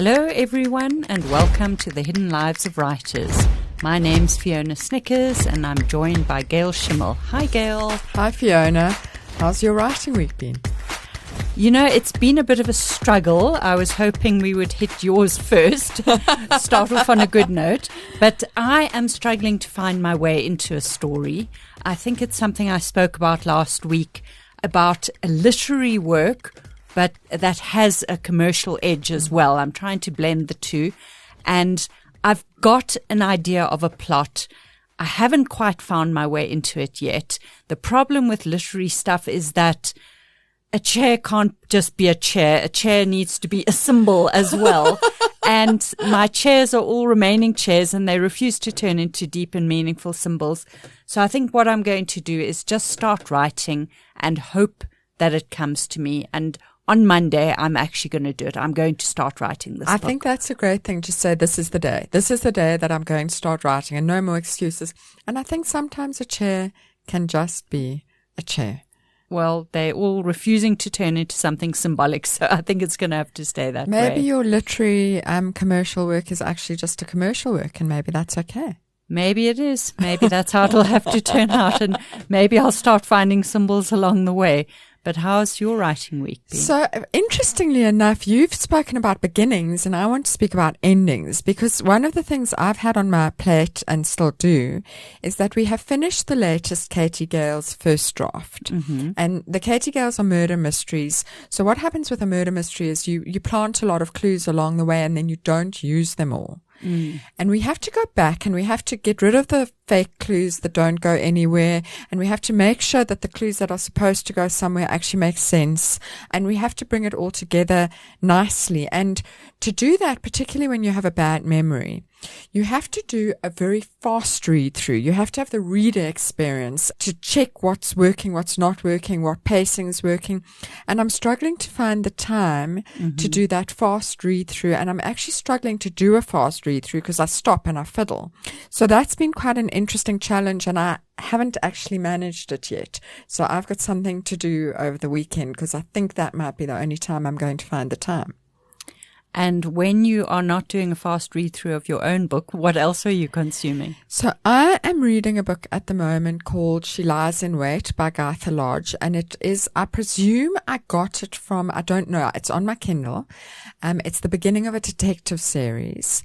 Hello everyone and welcome to the Hidden Lives of Writers. My name's Fiona Snyckers and I'm joined by Gail Schimmel. Hi Gail. Hi Fiona. How's your writing week been? You know, it's been a bit of a struggle. I was hoping we would hit yours first, start off on a good note. But I am struggling to find my way into a story. I think it's something I spoke about last week about a literary work, but that has a commercial edge as well. I'm trying to blend the two. And I've got an idea of a plot. I haven't quite found my way into it yet. The problem with literary stuff is that a chair can't just be a chair. A chair needs to be a symbol as well. And my chairs are all remaining chairs and they refuse to turn into deep and meaningful symbols. So I think what I'm going to do is just start writing and hope that it comes to me. And on Monday, I'm actually going to do it. I'm going to start writing this book. I think that's a great thing to say. This is the day. This is the day that I'm going to start writing and no more excuses. And I think sometimes a chair can just be a chair. Well, they're all refusing to turn into something symbolic, so I think it's going to have to stay that way. Maybe your literary commercial work is actually just a commercial work and maybe that's okay. Maybe it is. Maybe that's how it'll have to turn out and maybe I'll start finding symbols along the way. But how's your writing week been? So, interestingly enough, you've spoken about beginnings and I want to speak about endings because one of the things I've had on my plate and still do is that we have finished the latest Katie Gale's first draft. Mm-hmm. And the Katie Gales are murder mysteries. So what happens with a murder mystery is you plant a lot of clues along the way and then you don't use them all. Mm. And we have to go back and we have to get rid of the fake clues that don't go anywhere. And we have to make sure that the clues that are supposed to go somewhere actually make sense. And we have to bring it all together nicely. And to do that, particularly when you have a bad memory, you have to do a very fast read through. You have to have the reader experience to check what's working, what's not working, what pacing is working. And I'm struggling to find the time to do that fast read through. And I'm actually struggling to do a fast read through because I stop and I fiddle. So that's been quite an interesting challenge and I haven't actually managed it yet. So I've got something to do over the weekend because I think that might be the only time I'm going to find the time. And when you are not doing a fast read-through of your own book, what else are you consuming? So I am reading a book at the moment called She Lies in Wait by Gaitha Lodge. And it is, I presume I got it from, I don't know, it's on my Kindle. It's the beginning of a detective series.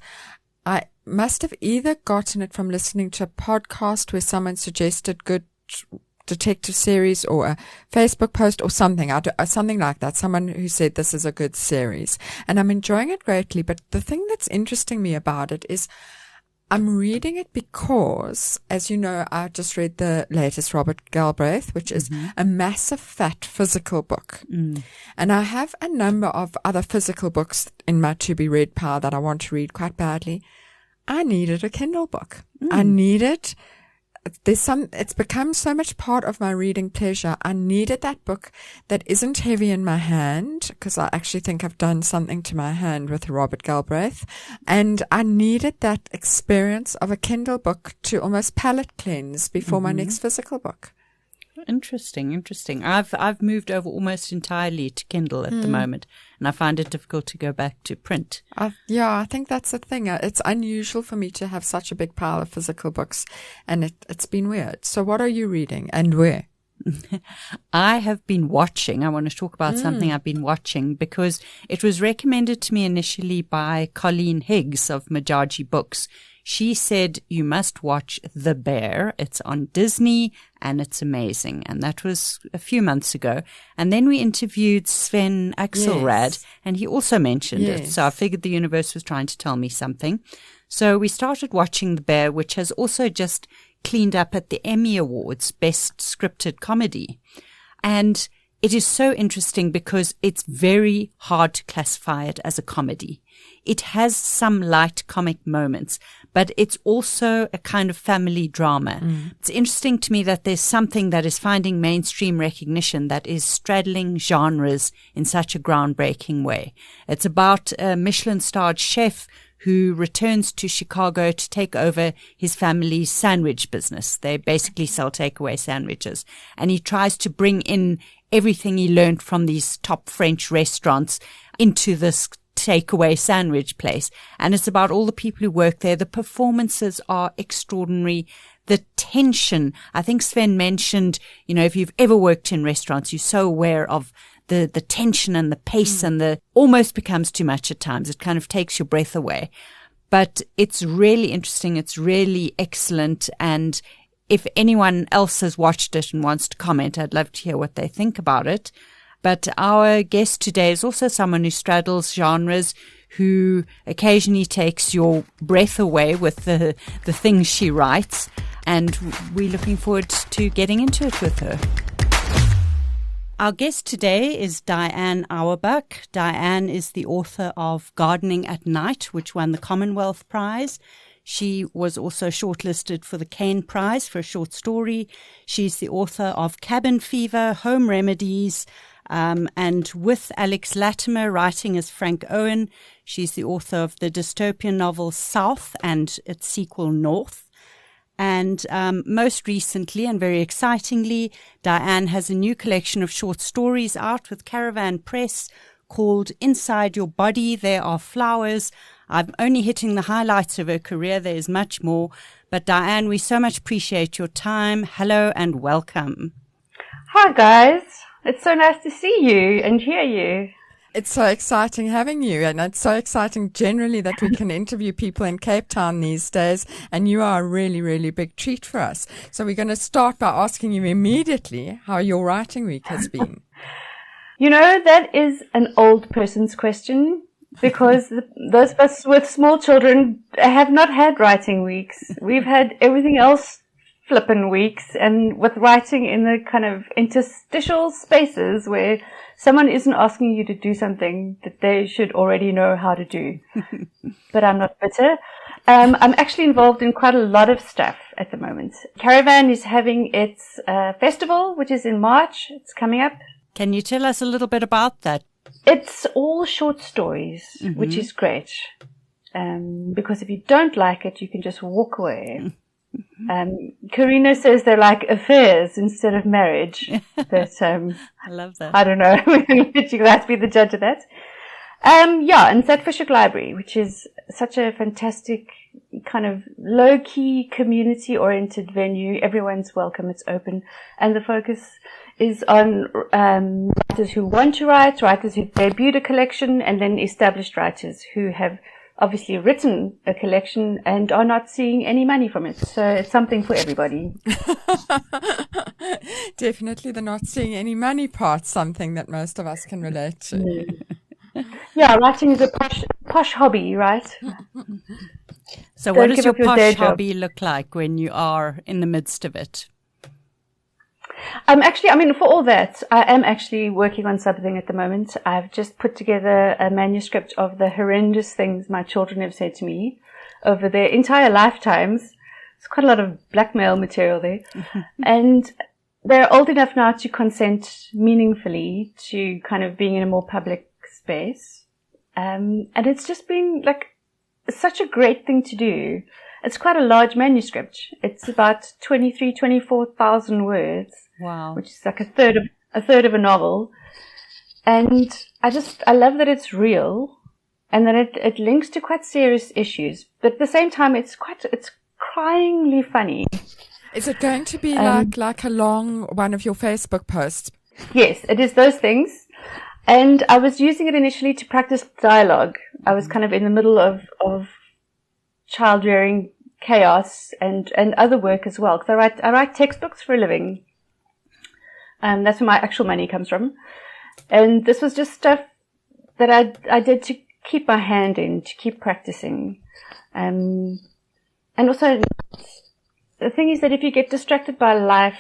I must have either gotten it from listening to a podcast where someone suggested good detective series or a Facebook post or something, something like that. Someone who said this is a good series and I'm enjoying it greatly. But the thing that's interesting me about it is I'm reading it because, as you know, I just read the latest Robert Galbraith, which is a massive fat physical book. And I have a number of other physical books in my to be read pile that I want to read quite badly. I needed a Kindle book. I needed it's become so much part of my reading pleasure. I needed that book that isn't heavy in my hand because I actually think I've done something to my hand with Robert Galbraith. And I needed that experience of a Kindle book to almost palate cleanse before my next physical book. Interesting. I've moved over almost entirely to Kindle at the moment, and I find it difficult to go back to print. I think that's the thing. It's unusual for me to have such a big pile of physical books, and it's been weird. So what are you reading and where? I have been watching. I want to talk about something I've been watching because it was recommended to me initially by Colleen Higgs of Majaji Books. She said, you must watch The Bear. It's on Disney and it's amazing. And that was a few months ago. And then we interviewed Sven Axelrad and he also mentioned it. So I figured the universe was trying to tell me something. So we started watching The Bear, which has also just cleaned up at the Emmy Awards, Best Scripted Comedy. And it is so interesting because it's very hard to classify it as a comedy. It has some light comic moments, but it's also a kind of family drama. It's interesting to me that there's something that is finding mainstream recognition that is straddling genres in such a groundbreaking way. It's about a Michelin-starred chef who returns to Chicago to take over his family's sandwich business. They basically sell takeaway sandwiches. And he tries to bring in everything he learned from these top French restaurants into this takeaway sandwich place. And it's about all the people who work there. The performances are extraordinary. The tension, I think Sven mentioned, if you've ever worked in restaurants, you're so aware of the tension and the pace and the almost becomes too much at times. It kind of takes your breath away. But it's really interesting. It's really excellent. And if anyone else has watched it and wants to comment, I'd love to hear what they think about it. But our guest today is also someone who straddles genres, who occasionally takes your breath away with the things she writes. And we're looking forward to getting into it with her. Our guest today is Diane Awerbuck. Diane is the author of Gardening at Night, which won the Commonwealth Prize. She was also shortlisted for the Caine Prize for a short story. She's the author of Cabin Fever, Home Remedies, and with Alex Latimer writing as Frank Owen. She's the author of the dystopian novel South and its sequel North. And most recently and very excitingly, Diane has a new collection of short stories out with Karavan Press called Inside Your Body, There Are Flowers. I'm only hitting the highlights of her career. There is much more. But Diane, we so much appreciate your time. Hello and welcome. Hi, guys. It's so nice to see you and hear you. It's so exciting having you, and it's so exciting generally that we can interview people in Cape Town these days, and you are a really, really big treat for us. So we're going to start by asking you immediately how your writing week has been. That is an old person's question, because those of us with small children have not had writing weeks. We've had everything else flippin' weeks, and with writing in the kind of interstitial spaces where someone isn't asking you to do something that they should already know how to do. But I'm not bitter. I'm actually involved in quite a lot of stuff at the moment. Caravan is having its festival, which is in March. It's coming up. Can you tell us a little bit about that? It's all short stories, which is great. Because if you don't like it, you can just walk away. Karina says they're like affairs instead of marriage. But I love that. I don't know. You'll have to be the judge of that. And it's at Fisher Library, which is such a fantastic kind of low-key, community-oriented venue. Everyone's welcome. It's open. And the focus is on writers who want to write, writers who've debuted a collection, and then established writers who have obviously written a collection and are not seeing any money from it. So it's something for everybody. Definitely the not seeing any money part, something that most of us can relate to. Yeah, writing is a posh hobby, right? So what does your posh hobby look like when you are in the midst of it? For all that, I am actually working on something at the moment. I've just put together a manuscript of the horrendous things my children have said to me over their entire lifetimes. There's quite a lot of blackmail material there. And they're old enough now to consent meaningfully to kind of being in a more public space. And it's just been such a great thing to do. It's quite a large manuscript. It's about 24,000 words. Wow. Which is like a third of a novel. And I love that it's real and that it links to quite serious issues. But at the same time, it's cryingly funny. Is it going to be like a long one of your Facebook posts? Yes, it is those things. And I was using it initially to practice dialogue. I was kind of in the middle of child rearing chaos and other work as well. Because I write textbooks for a living. That's where my actual money comes from. And this was just stuff that I did to keep my hand in, to keep practicing. And also, the thing is that if you get distracted by life,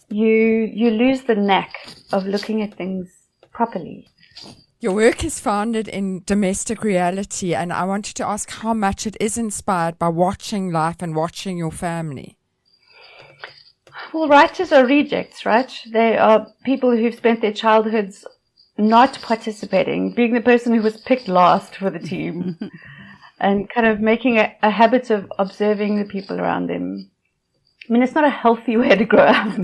you lose the knack of looking at things properly. Your work is founded in domestic reality, and I wanted to ask how much it is inspired by watching life and watching your family. Well, writers are rejects, right? They are people who've spent their childhoods not participating, being the person who was picked last for the team, and kind of making a habit of observing the people around them. I mean, it's not a healthy way to grow up.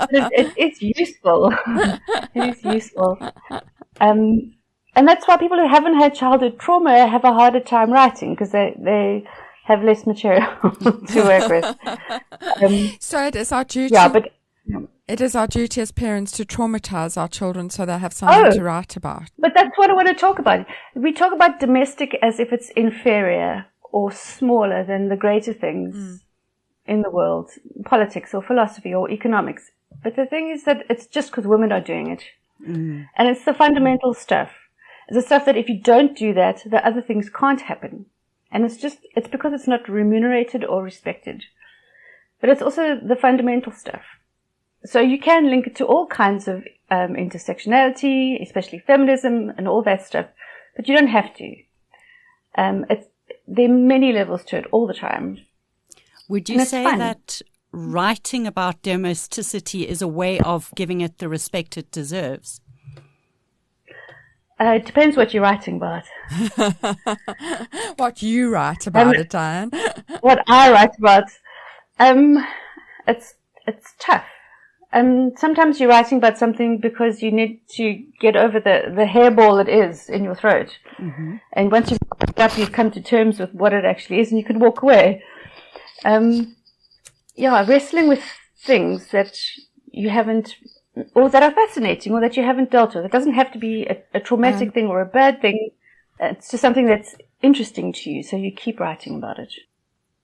But it's useful. It is useful. And that's why people who haven't had childhood trauma have a harder time writing, because they have less material to work with. So it is our duty. Yeah, but it is our duty as parents to traumatize our children so they have something to write about. But that's what I want to talk about. We talk about domestic as if it's inferior or smaller than the greater things in the world, politics or philosophy or economics. But the thing is that it's just because women are doing it. And it's the fundamental stuff. It's the stuff that if you don't do that, the other things can't happen. And it's because it's not remunerated or respected. But it's also the fundamental stuff. So you can link it to all kinds of intersectionality, especially feminism and all that stuff, but you don't have to. There are many levels to it all the time. Would you say that writing about domesticity is a way of giving it the respect it deserves? It depends what you're writing about. What you write about it, Diane. What I write about. It's tough. Sometimes you're writing about something because you need to get over the hairball it is in your throat. And once you've got it up, you come to terms with what it actually is and you can walk away. Wrestling with things that you haven't, or that are fascinating, or that you haven't dealt with. It doesn't have to be a traumatic thing or a bad thing. It's just something that's interesting to you, so you keep writing about it.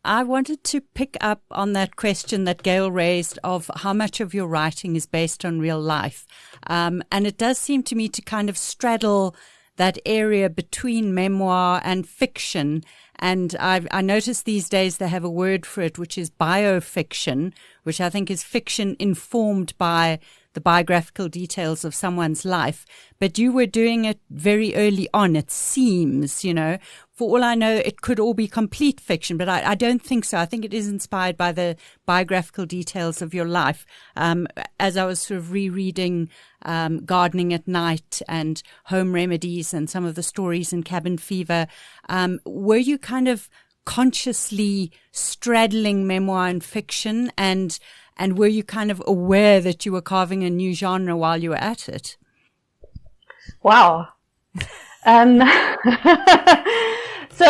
I wanted to pick up on that question that Gail raised of how much of your writing is based on real life. And it does seem to me to kind of straddle that area between memoir and fiction. And I notice these days they have a word for it, which is biofiction, which I think is fiction informed by the biographical details of someone's life. But you were doing it very early on, it seems, For all I know, it could all be complete fiction, but I don't think so. I think it is inspired by the biographical details of your life. As I was sort of rereading Gardening at Night and Home Remedies and some of the stories in Cabin Fever, were you kind of consciously straddling memoir and fiction, and were you kind of aware that you were carving a new genre while you were at it? Wow. So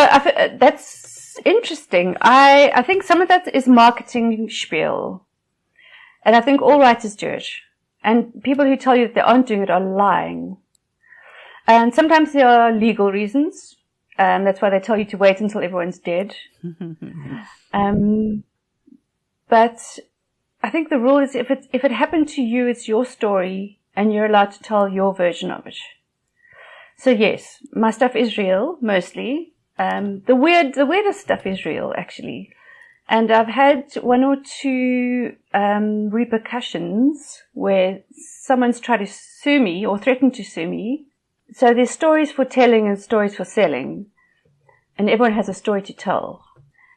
that's interesting. I think some of that is marketing spiel. And I think all writers do it. And people who tell you that they aren't doing it are lying. And sometimes there are legal reasons. That's why they tell you to wait until everyone's dead. But I think the rule is if it happened to you, it's your story and you're allowed to tell your version of it. So yes, my stuff is real, mostly. The weirdest stuff is real, actually. And I've had one or two repercussions where someone's tried to sue me or threatened to sue me. So there's stories for telling and stories for selling. And everyone has a story to tell.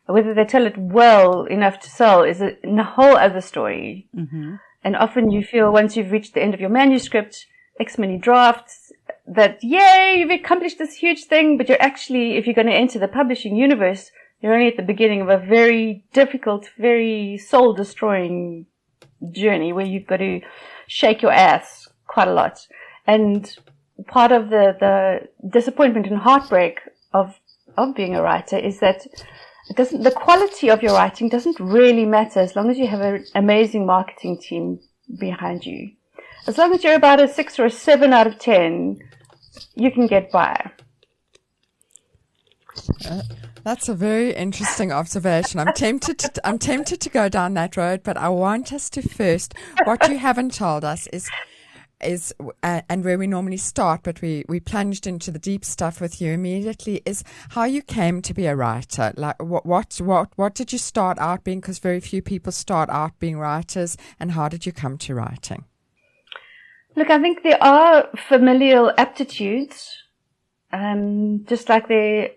Whether they tell it well enough to sell is a whole other story. And often you feel once you've reached the end of your manuscript, X many drafts, that, yay, you've accomplished this huge thing, but you're actually, if you're going to enter the publishing universe, you're only at the beginning of a very difficult, very soul-destroying journey where you've got to shake your ass quite a lot. And part of the disappointment and heartbreak of being a writer is that the quality of your writing doesn't really matter as long as you have an amazing marketing team behind you. As long as you're about a 6 or a 7 out of 10, you can get by. That's a very interesting observation. I'm tempted to go down that road, but I want us to first, what you haven't told us is and where we normally start, but we plunged into the deep stuff with you immediately, is how you came to be a writer. Like what did you start out being? Because very few people start out being writers. And how did you come to writing? Look, I think there are familial aptitudes, just like there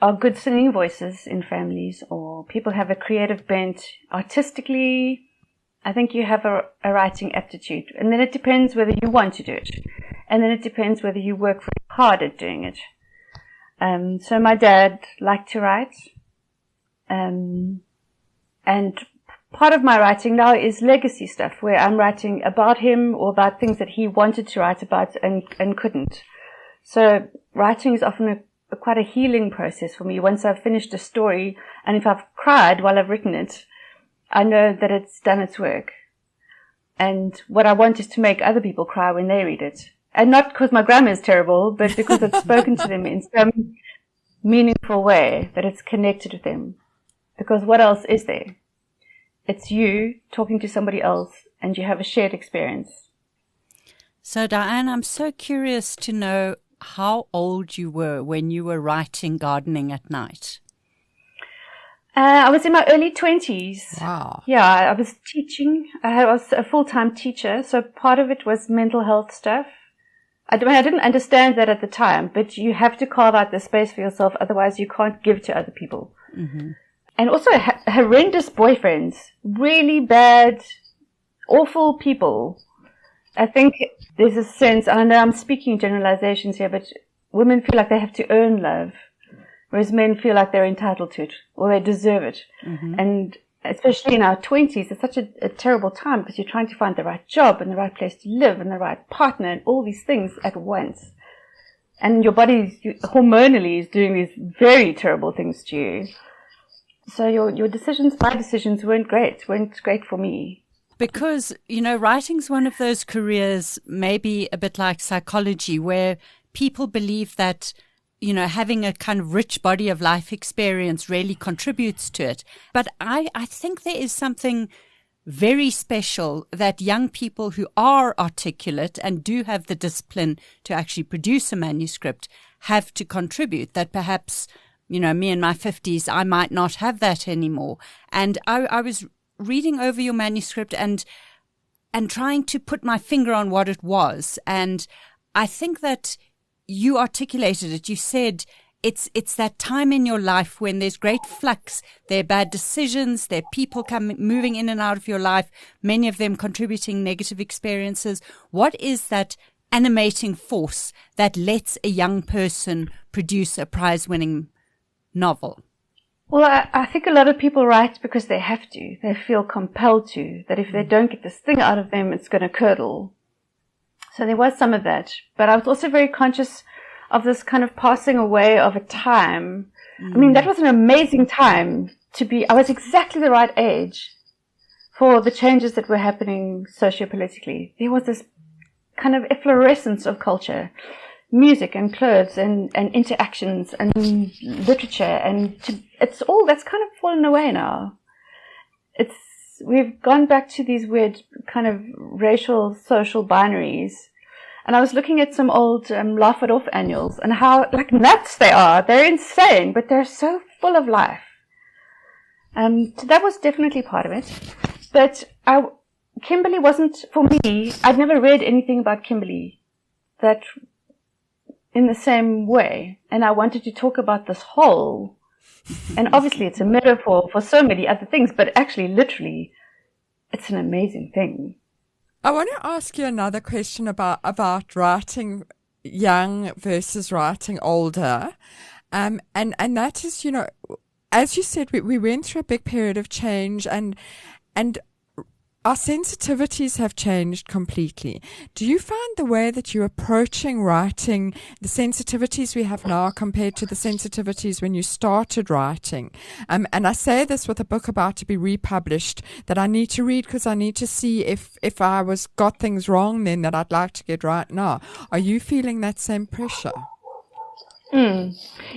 are good singing voices in families, or people have a creative bent artistically. I think you have a writing aptitude, and then it depends whether you want to do it, and then it depends whether you work very hard at doing it. So my dad liked to write, and part of my writing now is legacy stuff, where I'm writing about him or about things that he wanted to write about and couldn't. So writing is often quite a healing process for me. Once I've finished a story, and if I've cried while I've written it, I know that it's done its work. And what I want is to make other people cry when they read it. And not because my grammar is terrible, but because it's spoken to them in some meaningful way, that it's connected with them. Because what else is there? It's you talking to somebody else, and you have a shared experience. So, Diane, I'm so curious to know how old you were when you were writing Gardening at Night. I was in my early 20s. Wow. Yeah, I was teaching. I was a full-time teacher, so part of it was mental health stuff. I didn't understand that at the time, but you have to carve out the space for yourself, otherwise you can't give to other people. Mm-hmm. And also horrendous boyfriends, really bad, awful people. I think there's a sense, and I know I'm speaking generalizations here, but women feel like they have to earn love, whereas men feel like they're entitled to it, or they deserve it. Mm-hmm. And especially in our 20s, it's such a terrible time because you're trying to find the right job and the right place to live and the right partner and all these things at once. And your body hormonally is doing these very terrible things to you. So your decisions, my decisions weren't great for me. Because, writing's one of those careers, maybe a bit like psychology, where people believe that, having a kind of rich body of life experience really contributes to it. But I think there is something very special that young people who are articulate and do have the discipline to actually produce a manuscript have to contribute, that perhaps, me in my 50s, I might not have that anymore. And I was reading over your manuscript and trying to put my finger on what it was. And I think that you articulated it. You said it's that time in your life when there's great flux, there are bad decisions, there are people moving in and out of your life, many of them contributing negative experiences. What is that animating force that lets a young person produce a prize-winning novel? Well, I think a lot of people write because they have to. They feel compelled to, that if they don't get this thing out of them, it's going to curdle. So there was some of that. But I was also very conscious of this kind of passing away of a time. I mean, that was an amazing time to be. I was exactly the right age for the changes that were happening sociopolitically. There was this kind of efflorescence of culture. Music and clothes and interactions and literature it's all that's kind of fallen away now. We've gone back to these weird kind of racial social binaries. And I was looking at some old Laugh It Off annuals and how like nuts they are. They're insane, but they're so full of life. So that was definitely part of it. But Kimberly wasn't, for me, I'd never read anything about Kimberly that in the same way, and I wanted to talk about this whole, and obviously it's a metaphor for so many other things, but actually literally it's an amazing thing. I want to ask you another question about writing young versus writing older, and that is, as you said, we went through a big period of change, and our sensitivities have changed completely. Do you find the way that you're approaching writing, the sensitivities we have now compared to the sensitivities when you started writing? And I say this with a book about to be republished that I need to read because I need to see if I got things wrong then that I'd like to get right now. Are you feeling that same pressure?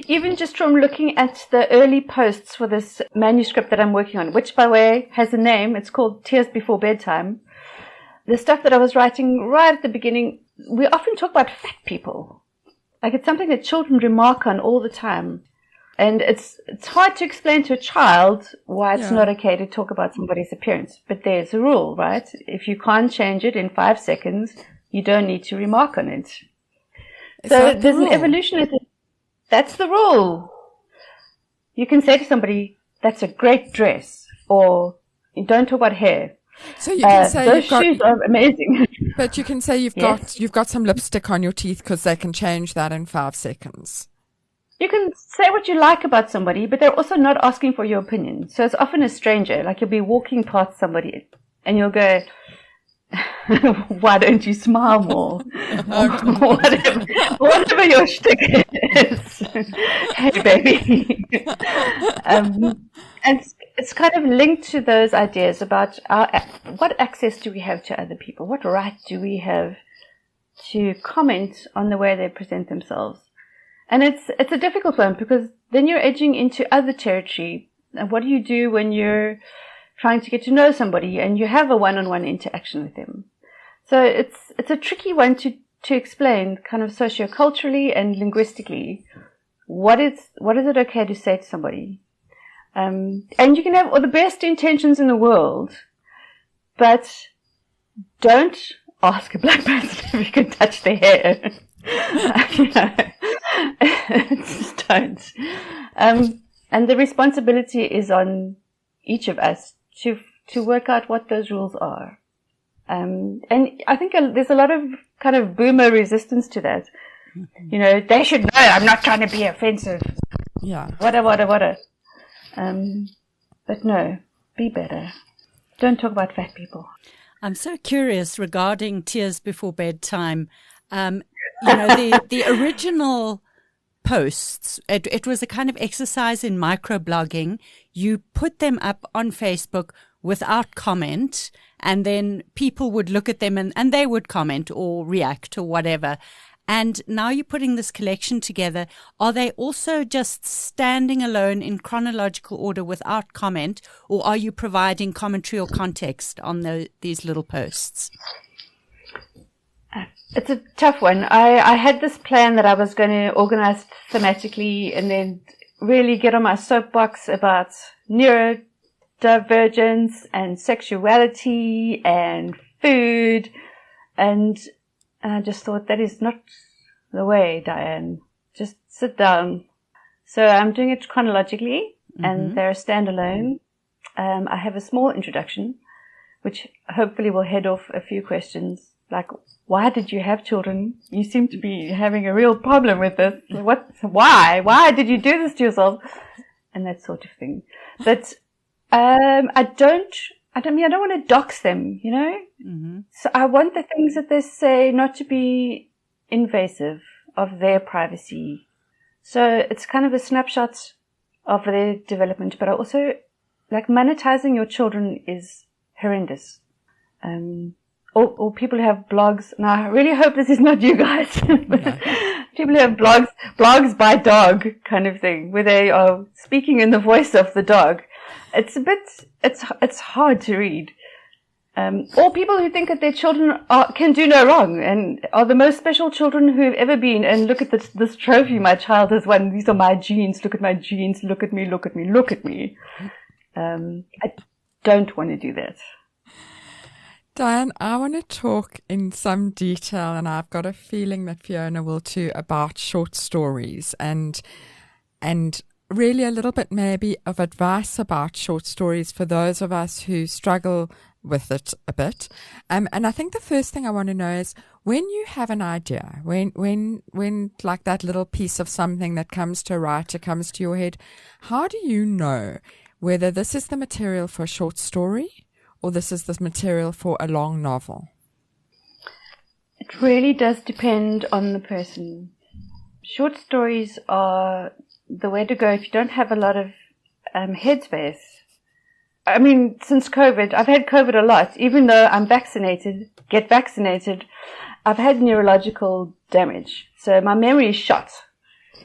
Even just from looking at the early posts for this manuscript that I'm working on, which by the way has a name, it's called Tears Before Bedtime. The stuff that I was writing right at the beginning, we often talk about fat people. Like it's something that children remark on all the time. And it's hard to explain to a child why it's not okay to talk about somebody's appearance. But there's a rule, right? If you can't change it in 5 seconds, you don't need to remark on it. So there's an evolution. That's the rule. You can say to somebody, that's a great dress, or don't talk about hair. So you can say those shoes are amazing. But you can say you've got some lipstick on your teeth because they can change that in 5 seconds. you can say what you like about somebody, but they're also not asking for your opinion. So it's often a stranger. Like you'll be walking past somebody and you'll go, why don't you smile more? whatever your shtick is. Hey, baby. And it's kind of linked to those ideas about what access do we have to other people? What right do we have to comment on the way they present themselves? And it's a difficult one because then you're edging into other territory. And what do you do when you're trying to get to know somebody and you have a one-on-one interaction with them? So it's a tricky one to explain kind of socioculturally and linguistically. What is it okay to say to somebody? And you can have all the best intentions in the world, but don't ask a black person if you can touch their hair. Just don't. And the responsibility is on each of us to work out what those rules are. And I think there's a lot of kind of boomer resistance to that. You know, they should know I'm not trying to be offensive. Yeah. Whatever. But no, be better. Don't talk about fat people. I'm so curious regarding Tears Before Bedtime. The original posts, it was a kind of exercise in microblogging. You put them up on Facebook without comment, and then people would look at them and they would comment or react or whatever. And now you're putting this collection together. Are they also just standing alone in chronological order without comment, or are you providing commentary or context on these little posts? It's a tough one. I had this plan that I was going to organize thematically and then really get on my soapbox about neurodivergence and sexuality and food. And I just thought, that is not the way, Diane. Just sit down. So I'm doing it chronologically, and they're standalone. I have a small introduction, which hopefully will head off a few questions, like, why did you have children? You seem to be having a real problem with this. Why? Why did you do this to yourself? And that sort of thing. But I don't want to dox them, you know? Mm-hmm. So I want the things that they say not to be invasive of their privacy. So it's kind of a snapshot of their development, but I also, like, monetizing your children is horrendous. Or people who have blogs. Now, I really hope this is not you guys. People who have blogs by dog kind of thing, where they are speaking in the voice of the dog. It's hard to read. Or people who think that their children can do no wrong and are the most special children who've ever been. And look at this trophy my child has won. These are my genes. Look at my genes. Look at me. Look at me. Look at me. I don't want to do that. Diane, I want to talk in some detail, and I've got a feeling that Fiona will too, about short stories and really a little bit maybe of advice about short stories for those of us who struggle with it a bit. And I think the first thing I want to know is, when you have an idea, when like that little piece of something that comes to a writer comes to your head, how do you know whether this is the material for a short story or this is the material for a long novel? It really does depend on the person. Short stories are the way to go if you don't have a lot of headspace. I mean, since COVID, I've had COVID a lot. Even though I'm vaccinated, get vaccinated, I've had neurological damage. So my memory is shot,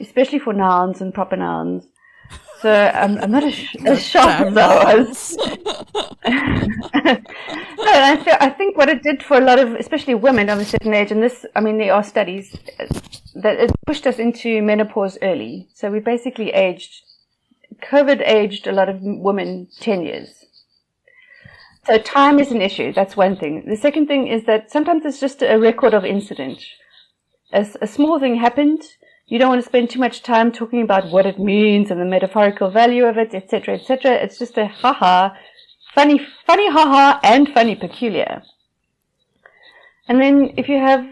especially for nouns and proper nouns. So I'm not as sharp as I was. No, I think what it did for a lot of, especially women of a certain age, and this, I mean, there are studies that it pushed us into menopause early. So we basically COVID aged a lot of women 10 years. So time is an issue. That's one thing. The second thing is that sometimes it's just a record of incident. As a small thing happened, you don't want to spend too much time talking about what it means and the metaphorical value of it, etc., etc. It's just a funny haha, and funny peculiar. And then if you have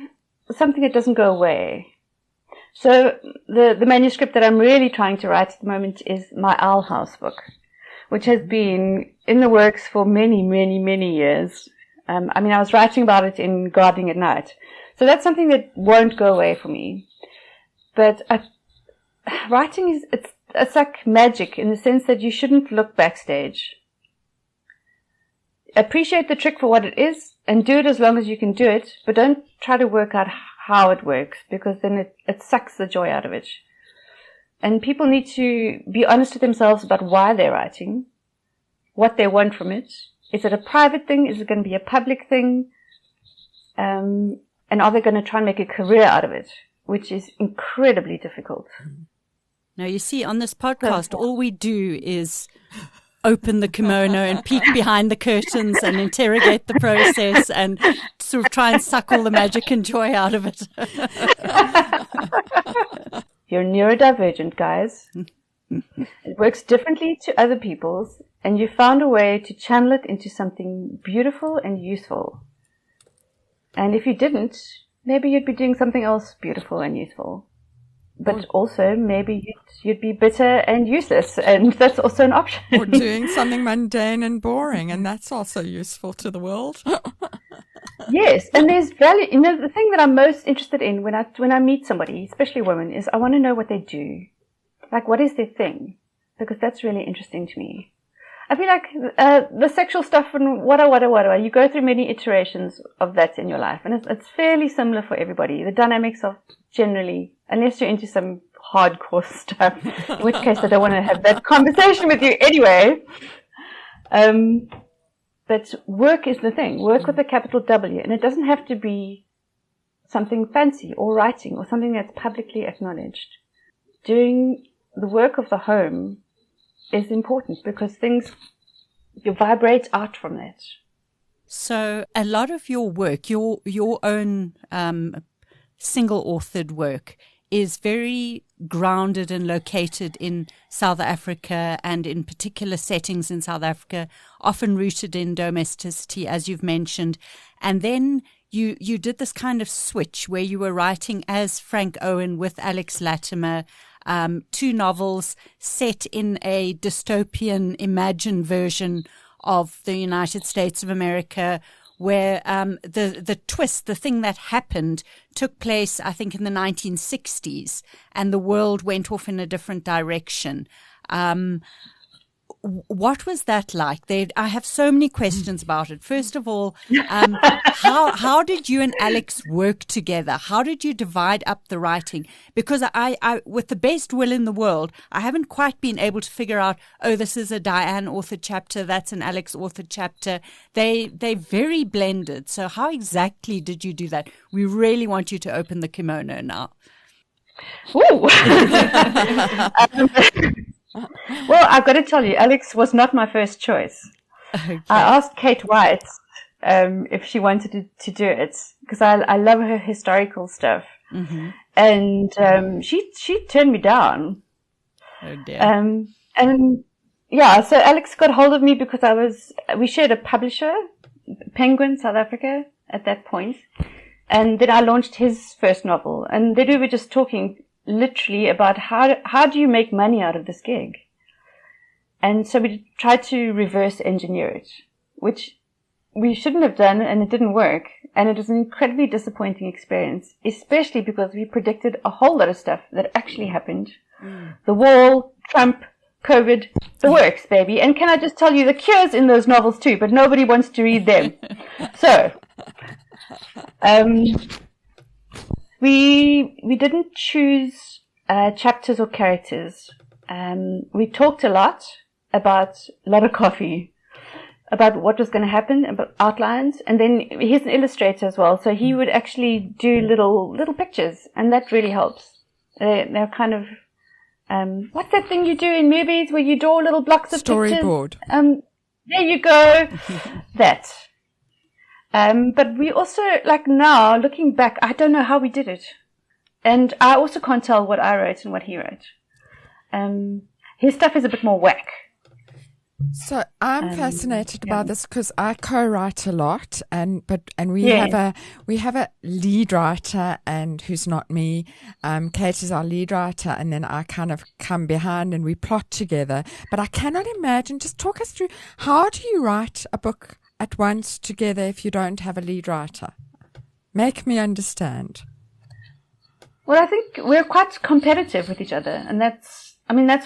something that doesn't go away. So the manuscript that I'm really trying to write at the moment is my Owl House book, which has been in the works for many, many, many years. I was writing about it in Gardening at Night. So that's something that won't go away for me. But writing it's like magic in the sense that you shouldn't look backstage. Appreciate the trick for what it is and do it as long as you can do it, but don't try to work out how it works, because then it sucks the joy out of it. And people need to be honest with themselves about why they're writing, what they want from it. Is it a private thing? Is it going to be a public thing? And are they going to try and make a career out of it, which is incredibly difficult. Now, you see, on this podcast, all we do is open the kimono and peek behind the curtains and interrogate the process and sort of try and suck all the magic and joy out of it. You're neurodivergent, guys. It works differently to other people's, and you found a way to channel it into something beautiful and useful. And if you didn't, maybe you'd be doing something else beautiful and useful. But also, maybe you'd be bitter and useless, and that's also an option. Or doing something mundane and boring, and that's also useful to the world. Yes, and there's value. You know, the thing that I'm most interested in when I meet somebody, especially women, is I want to know what they do. Like, what is their thing? Because that's really interesting to me. I feel like the sexual stuff and whatever, you go through many iterations of that in your life, and it's fairly similar for everybody. The dynamics are generally, unless you're into some hardcore stuff, in which case I don't want to have that conversation with you anyway. But work is the thing. Work with a capital W, and it doesn't have to be something fancy or writing or something that's publicly acknowledged. Doing the work of the home is important because you vibrate out from that. So a lot of your work, your own single-authored work, is very grounded and located in South Africa and in particular settings in South Africa, often rooted in domesticity, as you've mentioned. And then you did this kind of switch where you were writing as Frank Owen with Alex Latimer, two novels set in a dystopian imagined version of the United States of America, where the twist, the thing that happened, took place, I think, in the 1960s, and the world went off in a different direction. What was that like? I have so many questions about it. First of all, how did you and Alex work together? How did you divide up the writing? Because I, with the best will in the world, I haven't quite been able to figure out, this is a Diane authored chapter, that's an Alex authored chapter. They're very blended. So how exactly did you do that? We really want you to open the kimono now. Ooh. Well, I've got to tell you, Alex was not my first choice. Okay. I asked Kate White if she wanted to do it, because I love her historical stuff. Mm-hmm. And she turned me down. Oh dear. And yeah, so Alex got hold of me because we shared a publisher, Penguin South Africa, at that point. And then I launched his first novel, and then we were just talking literally about how do you make money out of this gig? And so we tried to reverse engineer it, which we shouldn't have done, and it didn't work. And it was an incredibly disappointing experience, especially because we predicted a whole lot of stuff that actually happened. The wall, Trump, COVID, the works, baby. And can I just tell you, the cure's in those novels too, but nobody wants to read them. So, we didn't choose chapters or characters. We talked a lot about a lot of coffee, about what was going to happen, about outlines, and then he's an illustrator as well, so he would actually do little pictures, and that really helps. They're kind of what's that thing you do in movies where you draw little blocks of storyboard. Pictures? There you go. That. But we also, like now, looking back, I don't know how we did it. And I also can't tell what I wrote and what he wrote. His stuff is a bit more whack. So I'm fascinated by this because I co-write a lot, and we Yeah. have a lead writer, and who's not me. Kate is our lead writer, and then I kind of come behind and we plot together. But I cannot imagine. Just talk us through, how do you write a book at once together if you don't have a lead writer? Make me understand. Well, I think we're quite competitive with each other, and that's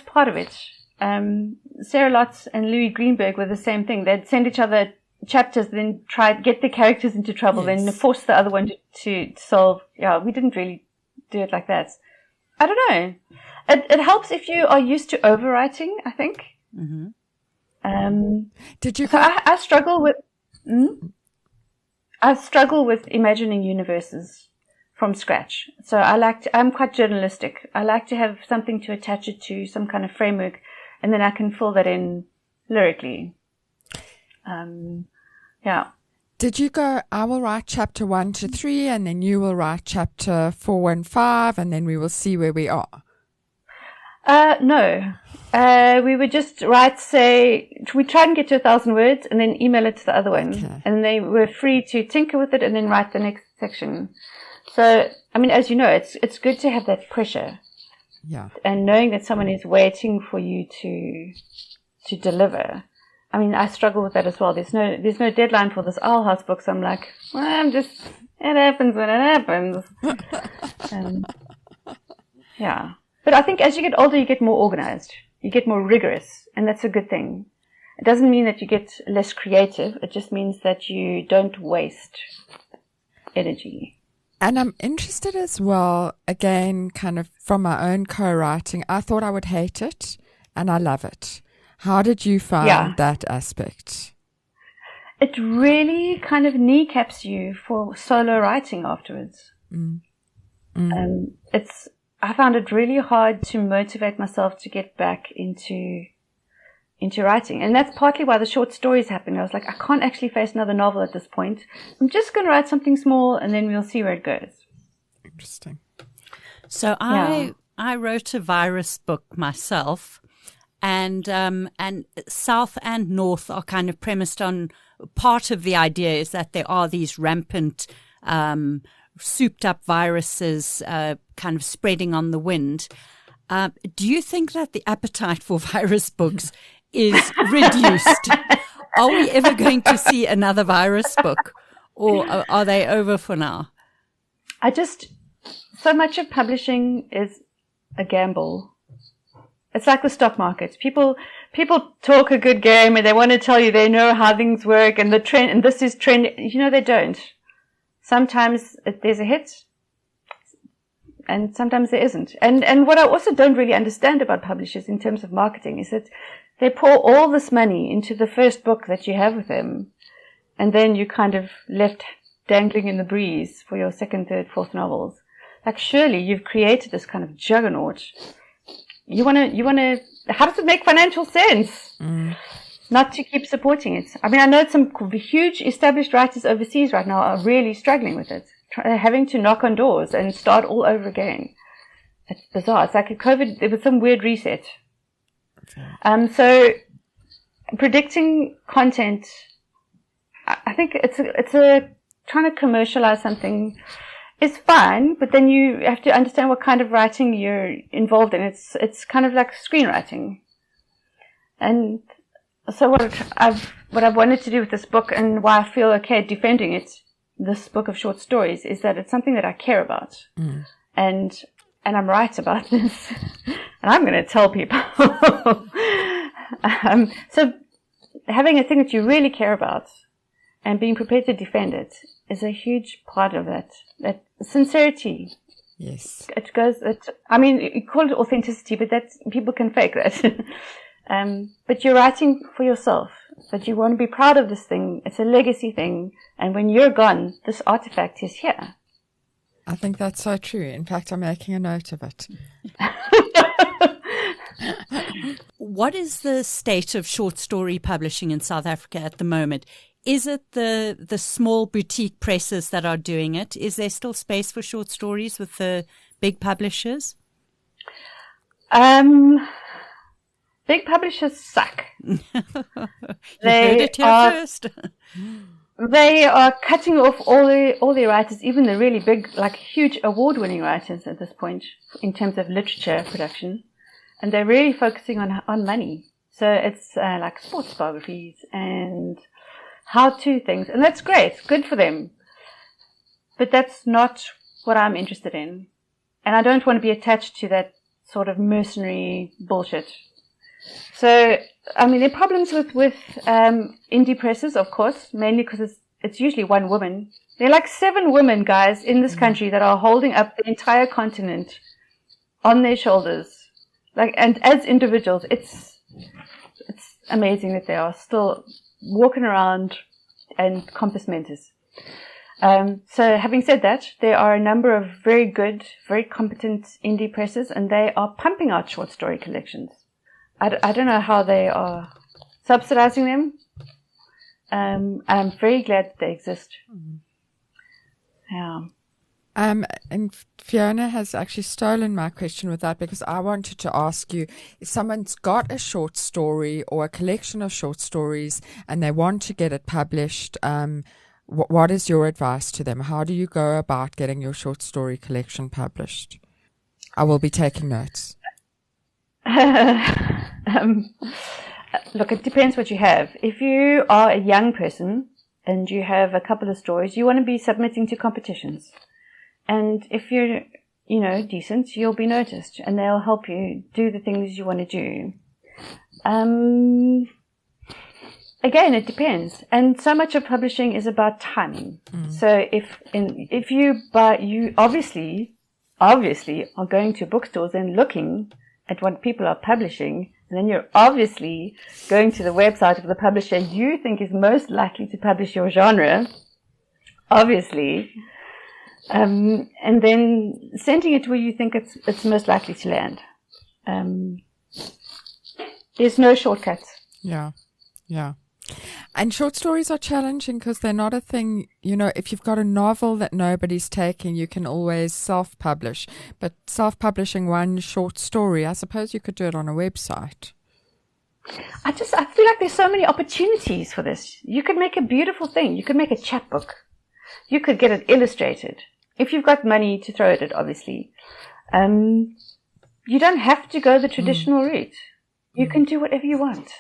part of it. Sarah Lotz and Louis Greenberg were the same thing. They'd send each other chapters, then try to get the characters into trouble, Yes. then force the other one to solve. Yeah, we didn't really do it like that. I don't know. It helps if you are used to overwriting, I think. Mm-hmm. Did you? So I struggle with. I struggle with imagining universes from scratch. So I'm quite journalistic. I like to have something to attach it to, some kind of framework, and then I can fill that in lyrically. Yeah. Did you go, I will write chapter 1 to 3, and then you will write chapter 4 and 5, and then we will see where we are? No. We would just write, we try and get to 1,000 words and then email it to the other one. Okay. And they were free to tinker with it and then write the next section. So, as you know, it's good to have that pressure. Yeah. And knowing that someone is waiting for you to deliver. I struggle with that as well. There's no deadline for this Owl House book, so I'm like, it happens when it happens. Yeah. But I think as you get older, you get more organized. You get more rigorous, and that's a good thing. It doesn't mean that you get less creative. It just means that you don't waste energy. And I'm interested as well, again, kind of from my own co-writing. I thought I would hate it, and I love it. How did you find that aspect? It really kind of kneecaps you for solo writing afterwards. I found it really hard to motivate myself to get back into writing. And that's partly why the short stories happened. I was like, I can't actually face another novel at this point. I'm just going to write something small and then we'll see where it goes. Interesting. So I wrote a virus book myself, and South and North are kind of premised on, part of the idea is that there are these rampant, souped up viruses kind of spreading on the wind. Do you think that the appetite for virus books is reduced? Are we ever going to see another virus book, or are they over for now? So much of publishing is a gamble. It's like the stock market. People talk a good game and they want to tell you they know how things work and the trend, and this is trend. They don't. Sometimes there's a hit, and sometimes there isn't. And what I also don't really understand about publishers in terms of marketing is that they pour all this money into the first book that you have with them, and then you're kind of left dangling in the breeze for your second, third, fourth novels. Like, surely you've created this kind of juggernaut. You want to, how does it make financial sense? Not to keep supporting it. I know some huge established writers overseas right now are really struggling with it, having to knock on doors and start all over again. It's bizarre. It's like COVID, there was some weird reset. Okay. So predicting content, I think it's a trying to commercialize something is fine, but then you have to understand what kind of writing you're involved in. It's kind of like screenwriting. And so what I've wanted to do with this book, and why I feel okay defending it, this book of short stories, is that it's something that I care about. And I'm right about this. And I'm going to tell people. So having a thing that you really care about and being prepared to defend it is a huge part of that sincerity. Yes. You call it authenticity, but people can fake that. But you're writing for yourself, that you want to be proud of this thing. It's a legacy thing. And when you're gone, this artifact is here. I think that's so true. In fact, I'm making a note of it. What is the state of short story publishing in South Africa at the moment? Is it the small boutique presses that are doing it? Is there still space for short stories with the big publishers? Big publishers suck. You heard it here first. They are cutting off all the writers, even the really big, like huge award-winning writers at this point in terms of literature production. And they're really focusing on money. So it's like sports biographies and how-to things. And that's great. Good for them. But that's not what I'm interested in. And I don't want to be attached to that sort of mercenary bullshit. So, I mean, there are problems with indie presses, of course, mainly because it's usually one woman. There are like 7 women, guys, in this country that are holding up the entire continent on their shoulders. Like, and as individuals, it's amazing that they are still walking around and compass mentis. So having said that, there are a number of very good, very competent indie presses, and they are pumping out short story collections. I don't know how they are subsidizing them. I'm very glad that they exist. Yeah. And Fiona has actually stolen my question with that, because I wanted to ask you, if someone's got a short story or a collection of short stories and they want to get it published, what is your advice to them? How do you go about getting your short story collection published? I will be taking notes. Look, it depends what you have. If you are a young person and you have a couple of stories, you want to be submitting to competitions. And if you're, decent, you'll be noticed and they'll help you do the things you want to do. Again, it depends. And so much of publishing is about timing. So if you obviously are going to bookstores and looking at what people are publishing, and then you're obviously going to the website of the publisher you think is most likely to publish your genre, obviously, and then sending it where you think it's most likely to land. There's no shortcuts. Yeah. And short stories are challenging because they're not a thing, if you've got a novel that nobody's taking, you can always self-publish. But self-publishing one short story, I suppose you could do it on a website. I feel like there's so many opportunities for this. You could make a beautiful thing. You could make a chapbook. You could get it illustrated. If you've got money to throw at it, obviously. You don't have to go the traditional route. You can do whatever you want.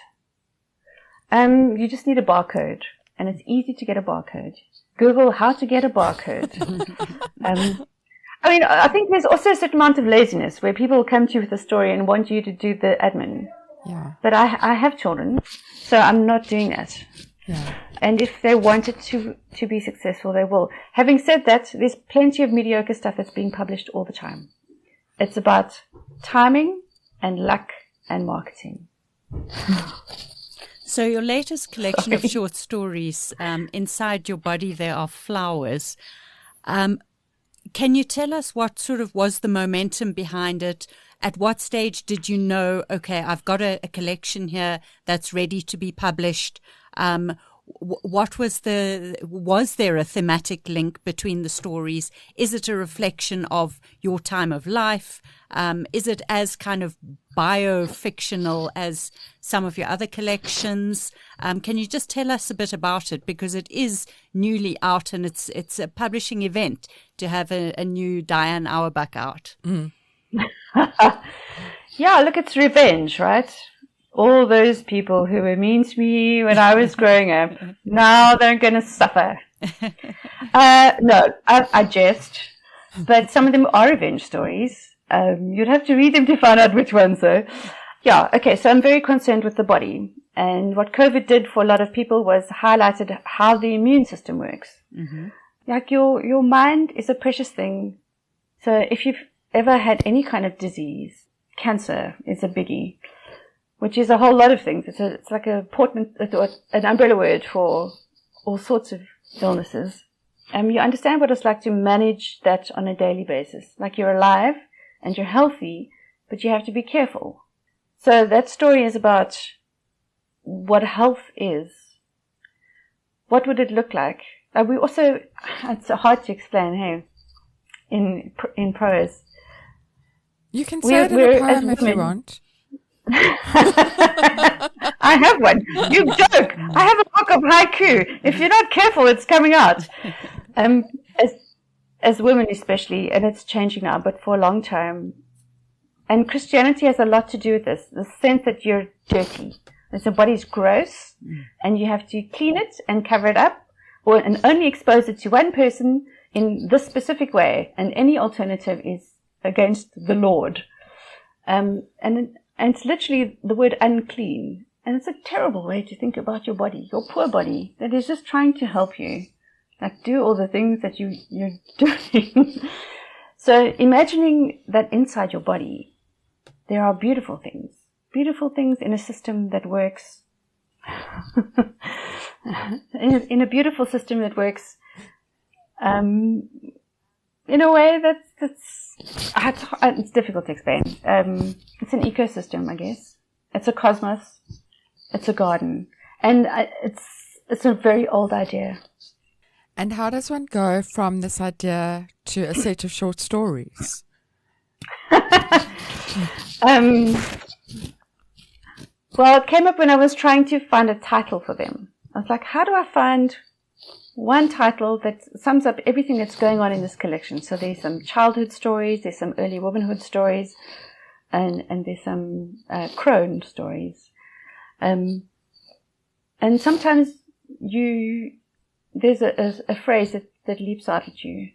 You just need a barcode, and it's easy to get a barcode. Google how to get a barcode. I think there's also a certain amount of laziness where people come to you with a story and want you to do the admin. Yeah. But I have children, so I'm not doing that. Yeah. And if they wanted to be successful, they will. Having said that, there's plenty of mediocre stuff that's being published all the time. It's about timing and luck and marketing. So your latest collection of short stories, Inside Your Body There Are Flowers. Can you tell us what sort of was the momentum behind it? At what stage did you know, okay, I've got a collection here that's ready to be published? Was there a thematic link between the stories? Is it a reflection of your time of life? Is it as kind of bio-fictional as some of your other collections? Can you just tell us a bit about it? Because it is newly out and it's a publishing event to have a new Diane Awerbuck out. Yeah, look, it's revenge, right? All those people who were mean to me when I was growing up, now they're going to suffer. No, I jest, but some of them are revenge stories. You'd have to read them to find out which ones, though. Yeah, okay, so I'm very concerned with the body. And what COVID did for a lot of people was highlighted how the immune system works. Mm-hmm. Like your mind is a precious thing. So if you've ever had any kind of disease, cancer is a biggie, which is a whole lot of things. It's like an umbrella word for all sorts of illnesses. You understand what it's like to manage that on a daily basis. Like you're alive and you're healthy, but you have to be careful. So that story is about what health is. What would it look like? We also, it's hard to explain, hey, in prose. You can say it in a poem if you want. I have one. You joke. I have a book of haiku. If you're not careful, it's coming out. As women especially, and it's changing now, but for a long time. And Christianity has a lot to do with this, the sense that you're dirty. That your body's gross, and you have to clean it and cover it up, and only expose it to one person in this specific way, and any alternative is against the Lord. And it's literally the word unclean. And it's a terrible way to think about your body, your poor body, that is just trying to help you, like do all the things that you're doing. So imagining that inside your body, there are beautiful things in a system that works, in a beautiful system that works, in a way it's difficult to explain. It's an ecosystem, I guess. It's a cosmos. It's a garden. And it's a very old idea. And how does one go from this idea to a set of short stories? Well, it came up when I was trying to find a title for them. I was like, how do I find one title that sums up everything that's going on in this collection? So there's some childhood stories, there's some early womanhood stories, and there's some crone stories. And sometimes there's a phrase that leaps out at you,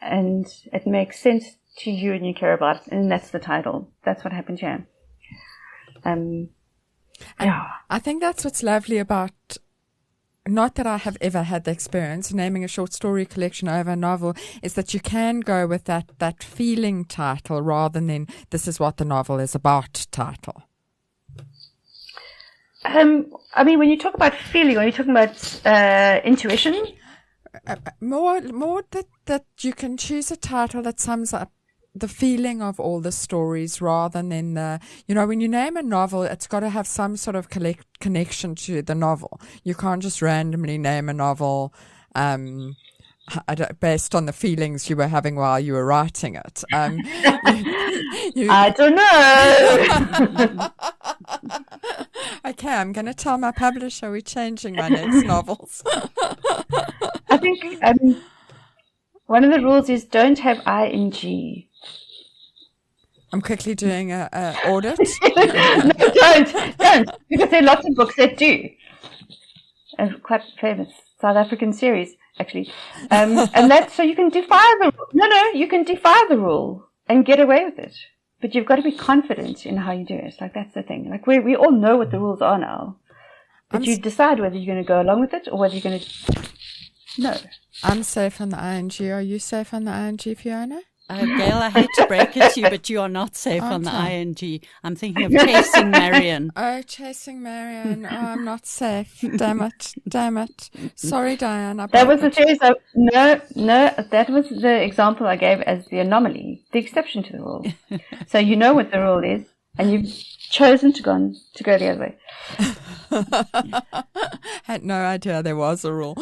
and it makes sense to you and you care about it, and that's the title. That's what happened here. Yeah. I think that's what's lovely about, not that I have ever had the experience naming a short story collection over a novel, is that you can go with that feeling title rather than this is what the novel is about title. I mean, when you talk about feeling, are you talking about intuition? More that you can choose a title that sums up the feeling of all the stories rather than when you name a novel, it's got to have some sort of connection to the novel. You can't just randomly name a novel based on the feelings you were having while you were writing it. I don't know. Okay, I'm going to tell my publisher we're changing my next novels. I think one of the rules is don't have ing. I'm quickly doing a audit. No, don't, because there are lots of books that do. A quite famous South African series, actually. And that's so you can defy you can defy the rule and get away with it. But you've got to be confident in how you do it. Like, that's the thing. Like, we all know what the rules are now. But you decide whether you're going to go along with it or whether you're going to... No. I'm safe on the ING. Are you safe on the ING, Fiona? Gail, I hate to break it to you, but you are not safe on the ING. I'm thinking of Chasing Marion. Oh, Chasing Marion. Oh, I'm not safe. Damn it. Sorry, Diane. That was the series. No, that was the example I gave as the anomaly, the exception to the rule. So you know what the rule is, and you've chosen to go the other way. Had no idea there was a rule.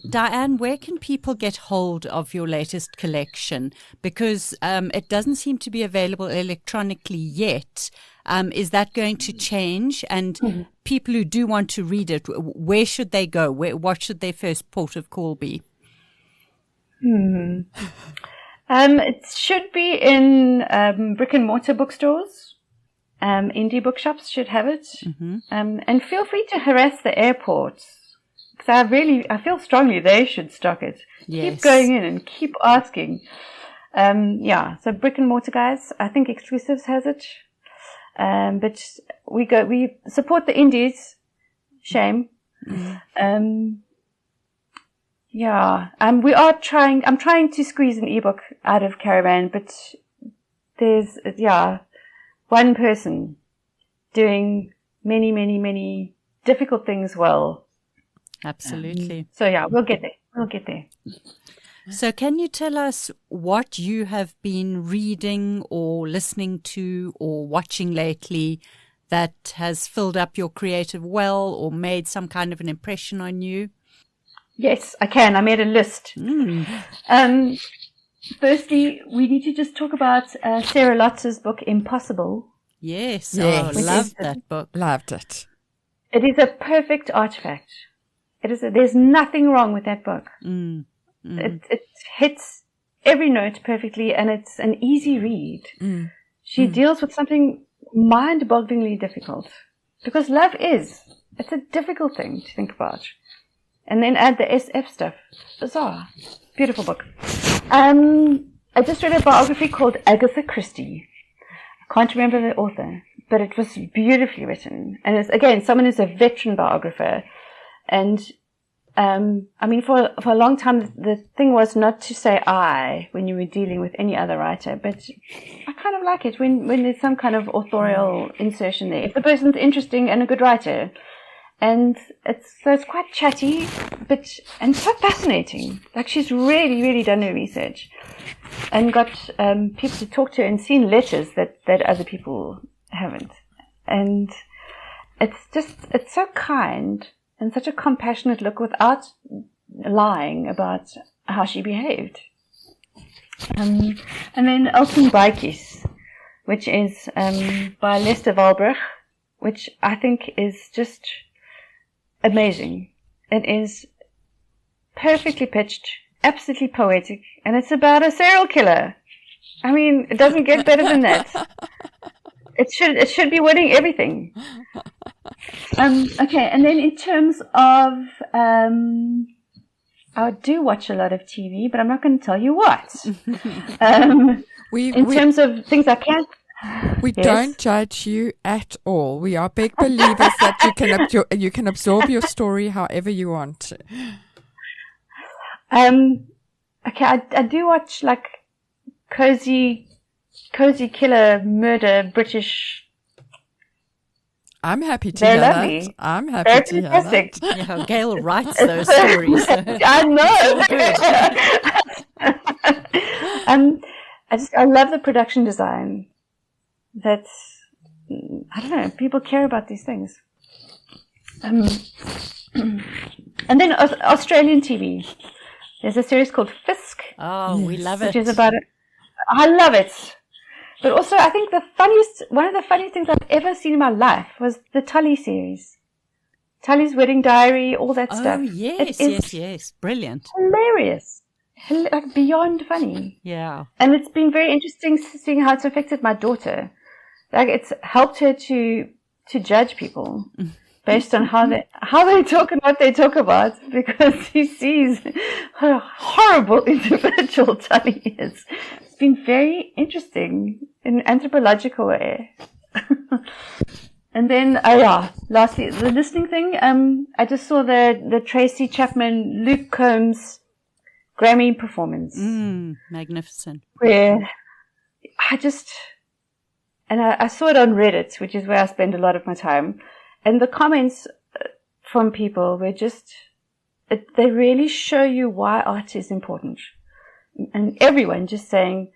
Diane, where can people get hold of your latest collection? Because it doesn't seem to be available electronically yet. Is that going to change? And people who do want to read it, where should they go? What should their first port of call be? It should be in brick and mortar bookstores. Indie bookshops should have it. And feel free to harass the airports. Because I feel strongly they should stock it. Yes. Keep going in and keep asking. So brick and mortar guys, I think Exclusives has it. But we support the indies. Shame. I'm trying to squeeze an ebook out of Karavan, but there's, one person doing many, many, many difficult things well. Absolutely. We'll get there. So can you tell us what you have been reading or listening to or watching lately that has filled up your creative well or made some kind of an impression on you? Yes, I can. I made a list. Firstly, we need to just talk about Sarah Lotz's book, Impossible. Yes. Yes. Oh, loved that book. Loved it. It is a perfect artifact. There's nothing wrong with that book. It hits every note perfectly, and it's an easy read. She deals with something mind-bogglingly difficult, because love it's a difficult thing to think about. And then add the SF stuff. Bizarre. Beautiful book. I just read a biography called Agatha Christie. I can't remember the author, but it was beautifully written. And it's, again, someone who's a veteran biographer. And, for a long time, the thing was not to say I when you were dealing with any other writer, but I kind of like it when there's some kind of authorial insertion there. If the person's interesting and a good writer. And it's quite chatty, and so fascinating. Like, she's really, really done her research and got people to talk to her and seen letters that other people haven't. And it's so kind and such a compassionate look without lying about how she behaved. And then Elton Baikies, which is by Lester Walbruch, which I think is just amazing. It is perfectly pitched, absolutely poetic, and it's about a serial killer. I mean, it doesn't get better than that. It should be winning everything. Okay, and then in terms of, I do watch a lot of TV, but I'm not going to tell you what. In terms of things I can't. We don't judge you at all. We are big believers that you can absorb your story however you want to. Okay, I do watch like cozy killer murder British. I'm happy to They're hear lovely. that. I'm happy They're to hear fantastic. that. Yeah, Gail writes those stories. I know. I love the production design. That's, I don't know, people care about these things. And then Australian TV. There's a series called Fisk. Oh, we love it. Which is about it. I love it. But also, I think one of the funniest things I've ever seen in my life was the Tully series. Tully's Wedding Diary, all that stuff. Oh, yes. Brilliant. Hilarious. Like beyond funny. Yeah. And it's been very interesting seeing how it's affected my daughter. Like, it's helped her to judge people based on how they talk and what they talk about, because he sees how horrible individual Tully is. It's been very interesting in an anthropological way. And then, lastly, the listening thing. I just saw the Tracy Chapman, Luke Combs Grammy performance. Magnificent. Where I saw it on Reddit, which is where I spend a lot of my time. And the comments from people were they really show you why art is important. And everyone just saying,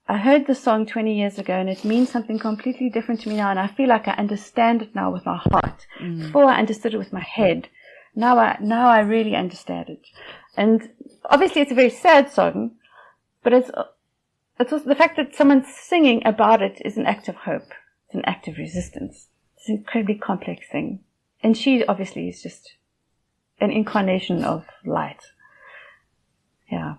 I heard the song 20 years ago and it means something completely different to me now, and I feel like I understand it now with my heart. Before I understood it with my head. Now I really understand it. And obviously it's a very sad song, but it's also the fact that someone's singing about it is an act of hope. It's an act of resistance. It's an incredibly complex thing. And she obviously is just an incarnation of light. Yeah.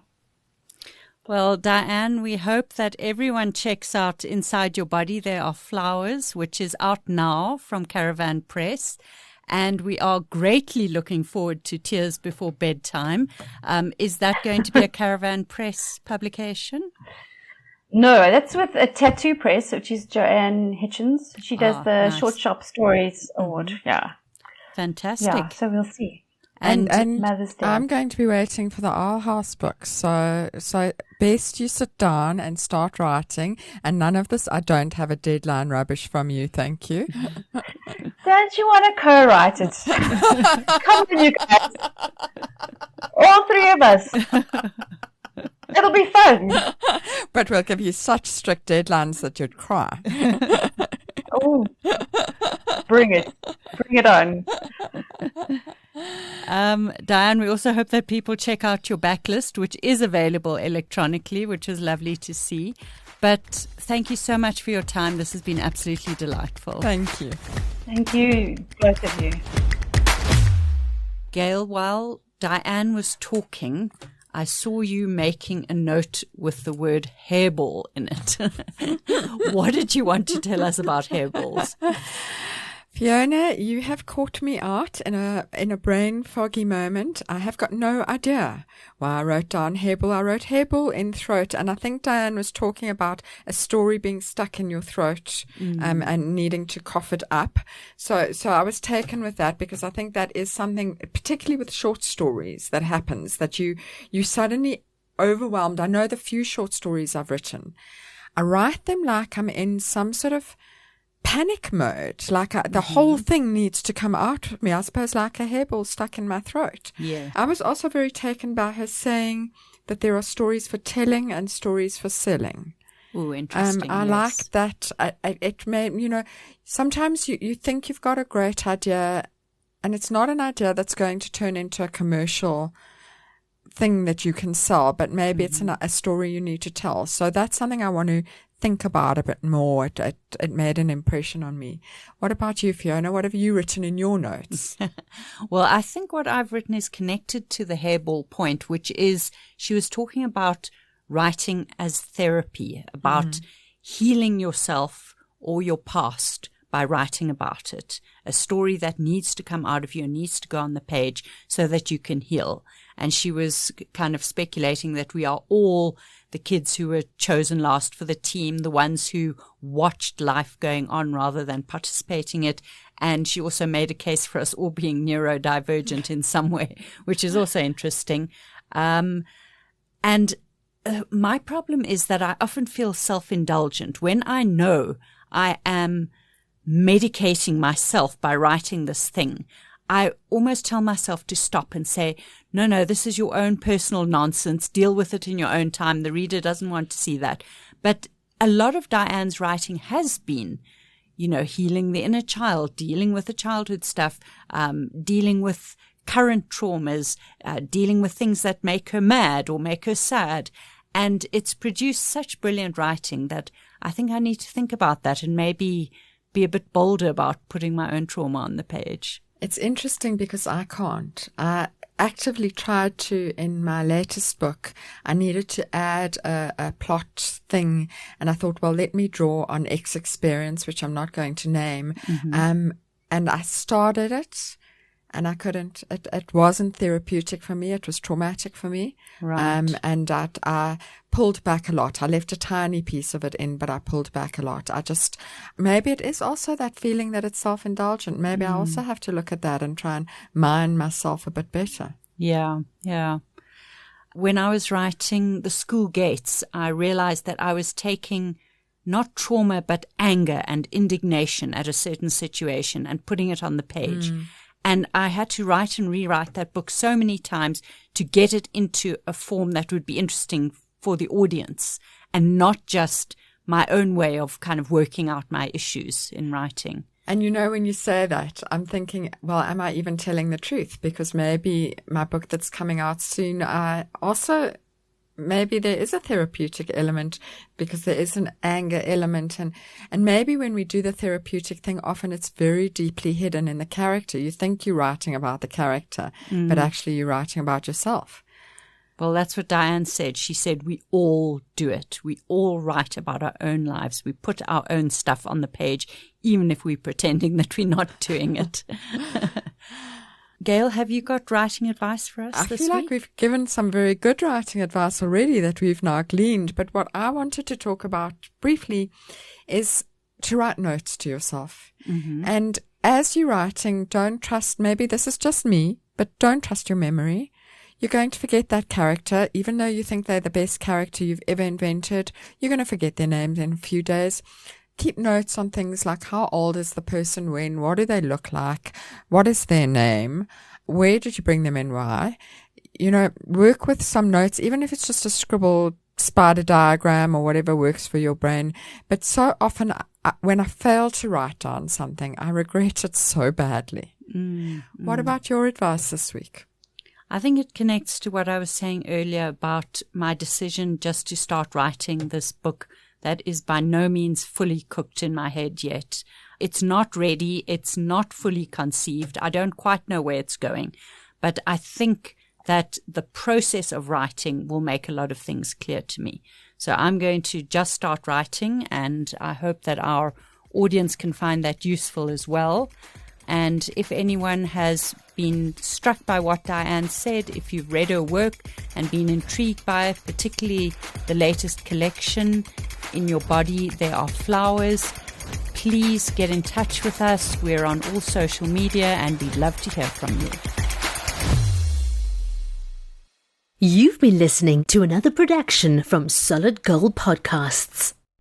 Well, Diane, we hope that everyone checks out Inside Your Body. There Are Flowers, which is out now from Karavan Press. And we are greatly looking forward to Tears Before Bedtime. Is that going to be a Caravan Press publication? No, that's with a Tattoo Press, which is Joanne Hitchens. She does the nice. Short Sharp Stories Award. Yeah. Fantastic. Yeah, so we'll see. And Mother's Day. I'm going to be waiting for the Owl House book. So best you sit down and start writing, and none of this I don't have a deadline rubbish from you. Thank you. Don't you want to co-write it? Come on, you guys. All three of us. It'll be fun. But we'll give you such strict deadlines that you'd cry. Oh, bring it. Bring it on. Diane, we also hope that people check out your backlist, which is available electronically, which is lovely to see. But thank you so much for your time. This has been absolutely delightful. Thank you. Thank you, both of you. Gail, while Diane was talking, I saw you making a note with the word hairball in it. What did you want to tell us about hairballs? Fiona, you have caught me out in a brain foggy moment. I have got no idea why I wrote down hairball. I wrote hairball in throat, and I think Diane was talking about a story being stuck in your throat and needing to cough it up. So I was taken with that, because I think that is something, particularly with short stories, that happens, that you suddenly overwhelmed. I know the few short stories I've written, I write them like I'm in some sort of panic mode, like the whole thing needs to come out of me, I suppose, like a hairball stuck in my throat. Yeah. I was also very taken by her saying that there are stories for telling and stories for selling. Oh, interesting. I yes. like that. It may, sometimes you think you've got a great idea, and it's not an idea that's going to turn into a commercial thing that you can sell, but maybe it's a story you need to tell. So that's something I want to think about a bit more. It made an impression on me. What about you, Fiona? What have you written in your notes? Well, I think what I've written is connected to the hairball point, which is she was talking about writing as therapy, about healing yourself or your past by writing about it. A story that needs to come out of you and needs to go on the page so that you can heal. And she was kind of speculating that we are all the kids who were chosen last for the team, the ones who watched life going on rather than participating in it. And she also made a case for us all being neurodivergent in some way, which is also interesting. My problem is that I often feel self-indulgent when I know I am medicating myself by writing this thing. I almost tell myself to stop and say, no, this is your own personal nonsense. Deal with it in your own time. The reader doesn't want to see that. But a lot of Diane's writing has been, healing the inner child, dealing with the childhood stuff, dealing with current traumas, dealing with things that make her mad or make her sad. And it's produced such brilliant writing that I think I need to think about that and maybe be a bit bolder about putting my own trauma on the page. It's interesting because I can't. I actively tried to in my latest book. I needed to add a plot thing, and I thought, well, let me draw on X experience, which I'm not going to name. And I started it, and I couldn't. It wasn't therapeutic for me. It was traumatic for me. Right. And I pulled back a lot. I left a tiny piece of it in, but I pulled back a lot. Maybe it is also that feeling that it's self-indulgent. Maybe I also have to look at that and try and mind myself a bit better. Yeah. When I was writing The School Gates, I realized that I was taking not trauma, but anger and indignation at a certain situation and putting it on the page. And I had to write and rewrite that book so many times to get it into a form that would be interesting for the audience and not just my own way of kind of working out my issues in writing. And when you say that, I'm thinking, well, am I even telling the truth? Because maybe my book that's coming out soon, maybe there is a therapeutic element because there is an anger element. And maybe when we do the therapeutic thing, often it's very deeply hidden in the character. You think you're writing about the character, but actually you're writing about yourself. Well, that's what Diane said. She said, we all do it. We all write about our own lives. We put our own stuff on the page, even if we're pretending that we're not doing it. Gail, have you got writing advice for us this week? I feel like we've given some very good writing advice already that we've now gleaned. But what I wanted to talk about briefly is to write notes to yourself. And as you're writing, don't trust, maybe this is just me, but don't trust your memory. You're going to forget that character, even though you think they're the best character you've ever invented. You're going to forget their names in a few days. Keep notes on things like how old is the person when, what do they look like, what is their name, where did you bring them in, why. Work with some notes, even if it's just a scribbled spider diagram or whatever works for your brain. But so often when I fail to write down something, I regret it so badly. What about your advice this week? I think it connects to what I was saying earlier about my decision just to start writing this book that is by no means fully cooked in my head yet. It's not ready. It's not fully conceived. I don't quite know where it's going, but I think that the process of writing will make a lot of things clear to me. So I'm going to just start writing, and I hope that our audience can find that useful as well. And if anyone has been struck by what Diane said, if you've read her work and been intrigued by it, particularly the latest collection, In Your Body There Are Flowers, please get in touch with us. We're on all social media and we'd love to hear from you. You've been listening to another production from Solid Gold Podcasts.